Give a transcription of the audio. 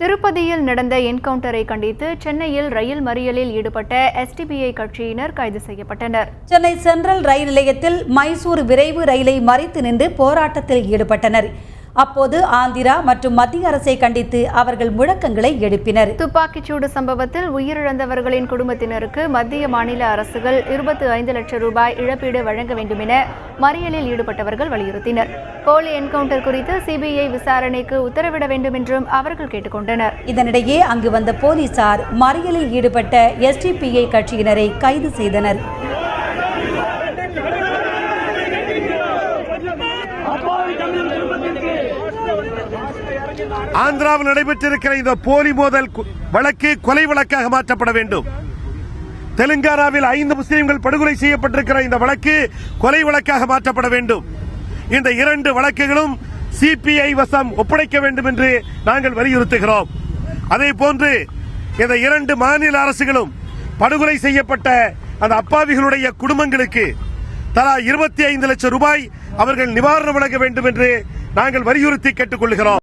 திருப்பதியில் நடந்த என்கவுண்டரை கண்டித்து சென்னையில் ரயில் மறியலில் ஈடுபட்ட எஸ்டிபிஐ கட்சியினர் கைது செய்யப்பட்டனர். சென்னை சென்ட்ரல் ரயில் நிலையத்தில் மைசூர் விரைவு ரயிலை மறித்து நின்று போராட்டத்தில் ஈடுபட்டனர். அப்போது ஆந்திரா மற்றும் மத்திய அரசை கண்டித்து அவர்கள் முழக்கங்களை எழுப்பினர். துப்பாக்கிச்சூடு சம்பவத்தில் உயிரிழந்தவர்களின் குடும்பத்தினருக்கு மத்திய மாநில அரசுகள் 25 லட்சம் ரூபாய் இழப்பீடு வழங்க வேண்டும் என மறியலில் ஈடுபட்டவர்கள் வலியுறுத்தினர். போலி என்கவுண்டர் குறித்து சிபிஐ விசாரணைக்கு உத்தரவிட வேண்டும் என்றும் அவர்கள் கேட்டுக்கொண்டனர். இதனிடையே அங்கு வந்த போலீசார் மறியலில் ஈடுபட்ட எஸ்டிபிஐ கட்சியினரை கைது செய்தனர். ஆந்திராவில் நடைபெற்றிருக்கிற இந்த போலி மோதல் வழக்கு கொலை வழக்காக மாற்றப்பட வேண்டும். தெலுங்கானாவில் 5 முஸ்லிம்கள் படுகொலை செய்யப்பட்டிருக்கிற இந்த வழக்கு கொலை வழக்காக மாற்றப்பட வேண்டும். இந்த 2 வழக்குகளும் சிபிஐ வசம் ஒப்படைக்க வேண்டும் என்று நாங்கள் வலியுறுத்துகிறோம். அதே போன்று இந்த 2 மாநில அரசுகளும் படுகொலை செய்யப்பட்ட அந்த அப்பாவிகளுடைய குடும்பங்களுக்கு தலா 25 லட்சம் ரூபாய் அவர்கள் நிவாரணம் வழங்க வேண்டும் என்று நாங்கள் வலியுறுத்தி கேட்டுக்கொள்கிறோம்.